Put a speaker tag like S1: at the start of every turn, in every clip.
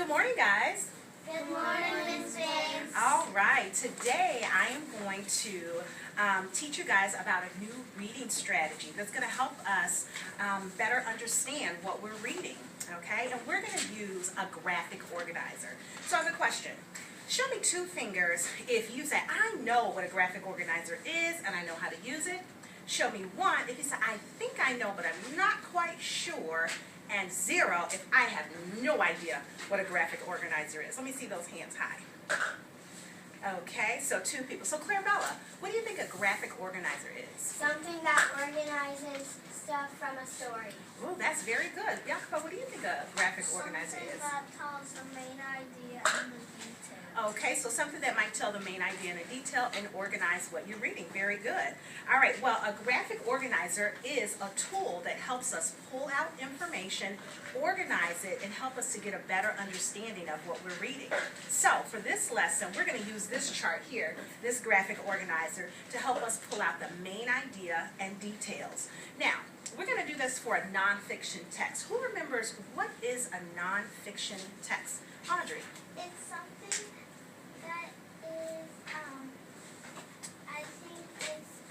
S1: Good morning, guys.
S2: Good morning, Ms. James.
S1: All right, today I am going to teach you guys about a new reading strategy that's going to help us better understand what we're reading, okay? And we're going to use a graphic organizer. So I have a question. Show me two fingers if you say, I know what a graphic organizer is and I know how to use it. Show me one if you say, I think I know, but I'm not quite sure. And zero if I have no idea what a graphic organizer is. Let me see those hands high. Okay, so two people. So Clarabella, what do you think a graphic organizer is?
S2: Something that organizes stuff from a story.
S1: Oh, that's very good. Jacopo, what do you think a graphic organizer is?
S2: Something that tells the main idea and the details.
S1: Okay, so something that might tell the main idea and the detail and organize what you're reading. Very good. All right, well, a graphic organizer is a tool that helps us pull out information, organize it, and help us to get a better understanding of what we're reading. So for this lesson, we're going to use this chart here, this graphic organizer, to help us pull out the main idea and details. Now, we're going to do this for a nonfiction text. Who remembers what is a nonfiction text? Audrey.
S2: It's something that is, I think it's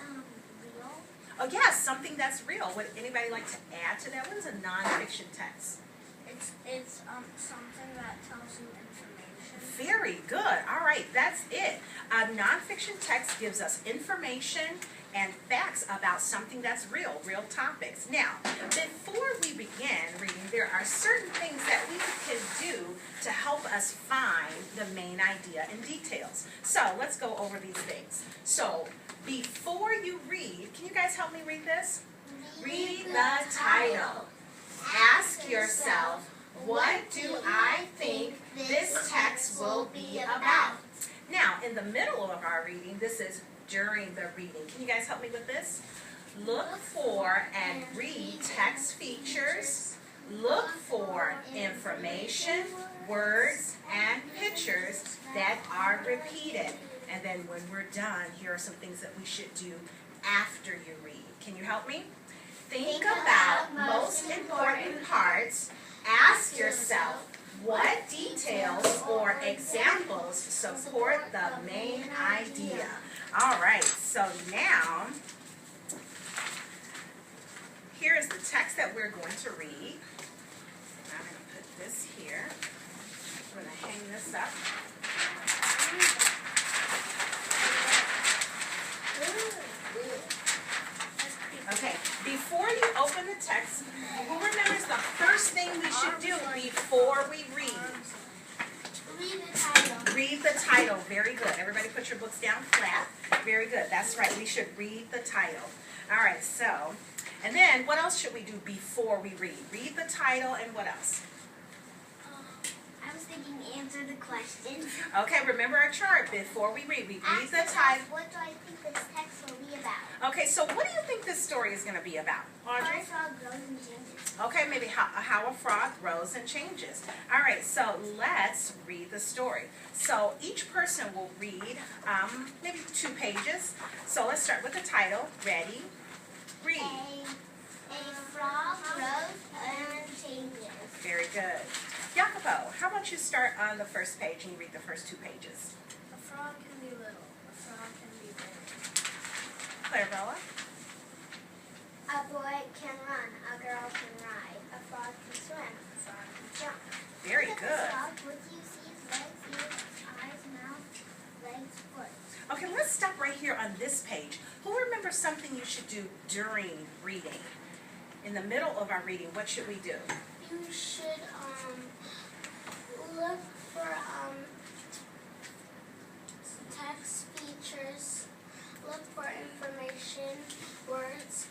S2: real.
S1: Oh yes, something that's real. Would anybody like to add to that? What is a nonfiction text?
S2: It's something that tells you information.
S1: Very good. All right, that's it. A nonfiction text gives us information and facts about something that's real topics. Now, before we begin reading, there are certain things that we can do to help us find the main idea and details. So let's go over these things. So before you read, can you guys help me read this? Read the title. Ask yourself, what do I think this text will be about? Now, in the middle of our reading, this is during the reading. Can you guys help me with this? Look for and read text features. Look for information, words, and pictures that are repeated. And then when we're done, here are some things that we should do after you read. Can you help me? Think about most important parts. Ask yourself, what details or examples support the main idea? All right, so now, here is the text that we're going to read. I'm going to put this here. I'm going to hang this up. Okay, before you open the text, who remembers the first thing we should do before we read?
S2: Read the title.
S1: Read the title. Very good. Everybody put your books down flat. Very good. That's right. We should read the title. All right, so, and then what else should we do before we read? Read the title and what else?
S2: I was thinking answer the question.
S1: Okay, remember our chart. Before we read the title.
S2: What do I think this text will be about?
S1: Okay, so what do you think this story is going to be about, Audrey?
S2: How a frog grows and changes.
S1: Okay, maybe how a frog grows and changes. All right, so let's read the story. So each person will read maybe 2 pages. So let's start with the title. Ready? Read.
S2: A frog grows and changes.
S1: Very good. Jacopo, how about you start on the first page and you read the first 2 pages?
S2: A frog can be little. A frog can be big.
S1: Clarabella?
S2: A boy can run. A girl can ride. A frog can swim. A frog can jump.
S1: Very
S2: Look at
S1: good.
S2: the frog. What do you see? His legs, ears, eyes, mouth, legs, foot.
S1: Okay, let's stop right here on this page. Who remembers something you should do during reading? In the middle of our reading, what should we do?
S2: You should look for text features, look for information, words,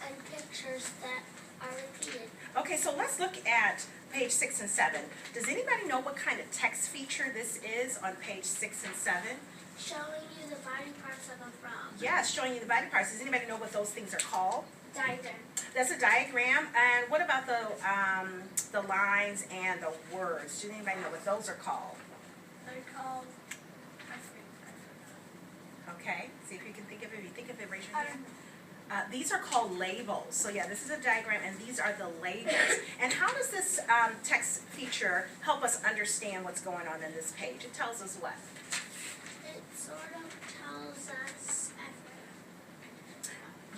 S2: and pictures that are repeated.
S1: Okay, so let's look at page 6 and 7. Does anybody know what kind of text feature this is on page 6 and 7?
S2: Showing you the body parts of a frog.
S1: Yes, showing you the body parts. Does anybody know what those things are called?
S2: Diagram.
S1: That's a diagram. And what about the lines and the words? Does anybody know what those are called?
S2: They're called, I forgot.
S1: Okay, see if you can think of it. If you think of it, raise your hand. These are called labels. So yeah, this is a diagram, and these are the labels. And how does this text feature help us understand what's going on in this page? It tells us what?
S2: It sort of tells us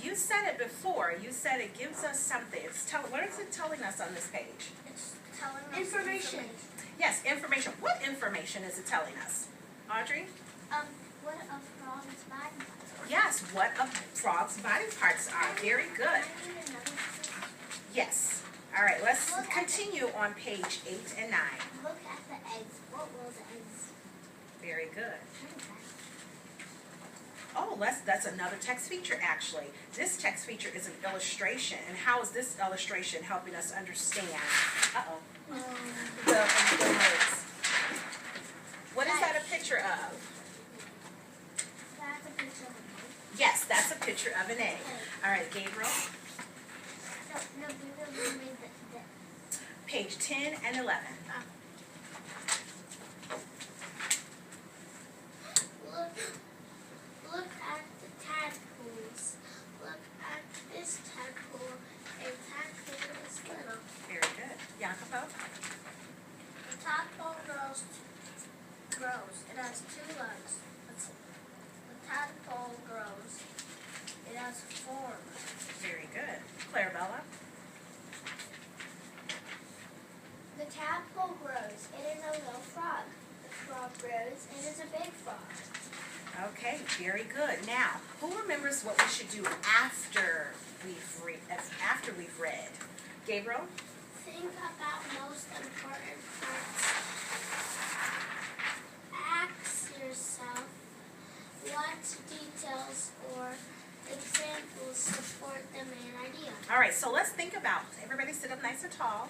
S1: You said it before. You said it gives us something. What is it telling us on this page?
S2: it's telling us
S3: Information.
S1: Yes, information. What information is it telling us? Audrey?
S2: What a frog's body parts are.
S1: Yes, what a frog's body parts are. Very good.
S2: I need another picture.
S1: Yes. All right, let's continue on page 8 and 9.
S2: Look at the eggs. What will the eggs?
S1: Very good.
S2: What is that?
S1: Oh, that's another text feature actually. This text feature is an illustration. And how is this illustration helping us understand the words? What is that a picture of?
S2: That's a picture of an egg.
S1: Yes, that's a picture of an egg. All right, Gabriel,
S2: No, we made the
S1: page 10 and 11.
S2: Look at the tadpoles. Look at this tadpole. A tadpole is little.
S1: Very good. Jacopo?
S2: The tadpole grows. It has 2 legs. The tadpole grows. It has 4 legs.
S1: Very good. Clarabella?
S2: The tadpole grows. It is a little frog. The frog grows. It is a big frog.
S1: Okay, very good. Now, who remembers what we should do after we've read? Gabriel?
S2: Think about most important parts. Ask yourself what details or examples support the main idea.
S1: All right, so let's think about, everybody sit up nice and tall.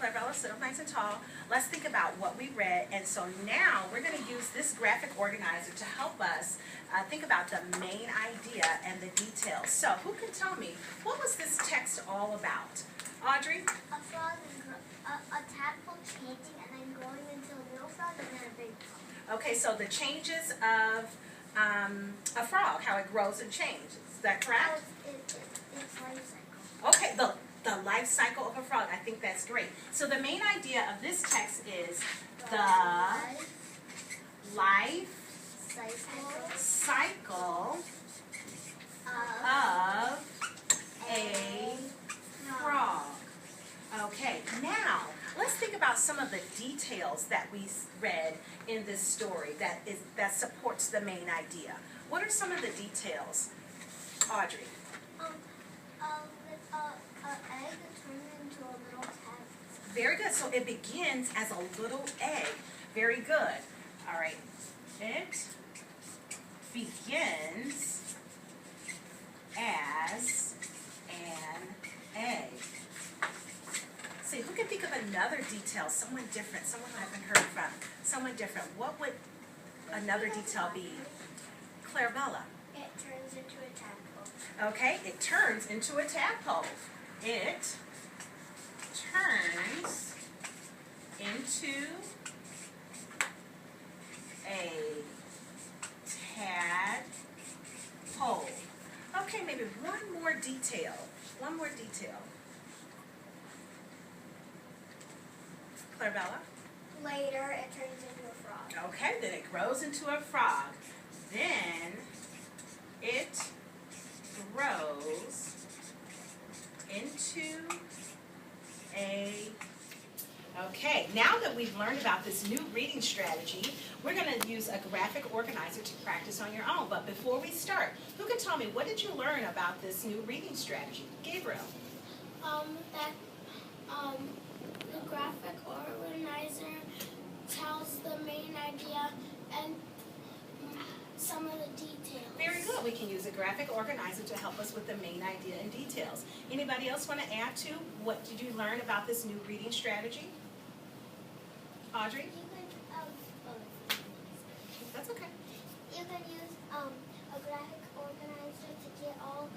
S1: Clarabella, sit up nice and tall. Let's think about what we read, and so now we're going to use this graphic organizer to help us think about the main idea and the details. So who can tell me, what was this text all about? Audrey?
S2: A frog and a tadpole changing and then growing into a little frog and then a big frog.
S1: Okay, so the changes of a frog, how it grows and changes. Is that correct?
S2: It's life cycle.
S1: Okay, the life cycle of a frog. I think that's great. So the main idea of this text is the life cycle of a frog. Okay, now let's think about some of the details that we read in this story that supports the main idea. What are some of the details, Audrey?
S2: An egg turned into a little cat.
S1: Very good. So it begins as a little egg. Very good. All right. It begins as an egg. See, who can think of another detail? Someone different. Someone I haven't heard from. Someone different. What would another detail be? Clarabella.
S2: It turns into a tadpole.
S1: Okay, it turns into a tadpole. It turns into a tadpole. Okay, maybe one more detail. One more detail. Clarabella?
S2: Later, it turns into a frog.
S1: Okay, then it grows into a frog. Then it grows into a... Okay, now that we've learned about this new reading strategy, we're going to use a graphic organizer to practice on your own. But before we start, who can tell me, what did you learn about this new reading strategy? Gabriel.
S2: The graphic organizer tells the main idea and some of the details.
S1: Very good. We can use a graphic organizer to help us with the main idea and details. Anybody else want to add to what did you learn about this new reading strategy? Audrey? That's okay.
S2: You can use a graphic organizer to get all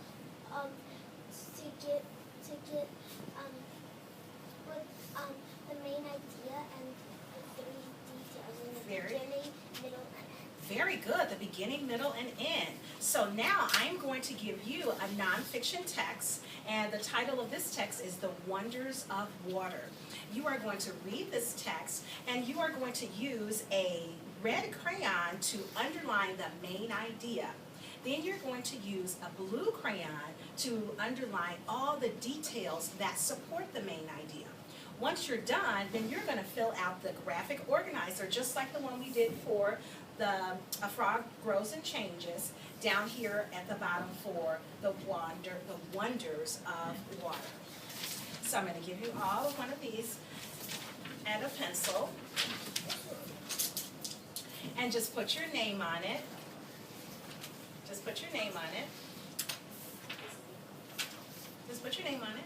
S2: the main idea and the 3 details in the
S1: Very
S2: beginning, middle, and end.
S1: Very good, the beginning, middle, and end. So now I'm going to give you a nonfiction text, and the title of this text is The Wonders of Water. You are going to read this text, and you are going to use a red crayon to underline the main idea. Then you're going to use a blue crayon to underline all the details that support the main idea. Once you're done, then you're going to fill out the graphic organizer, just like the one we did for A Frog Grows and Changes, down here at the bottom for the wonders of water. So I'm going to give you all one of these and a pencil, and just put your name on it. Just put your name on it. Just put your name on it.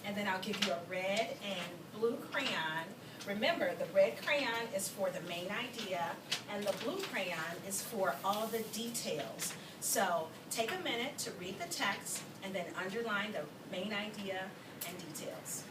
S1: And then I'll give you a red and blue crayon. Remember, the red crayon is for the main idea, and the blue crayon is for all the details. So take a minute to read the text, and then underline the main idea and details.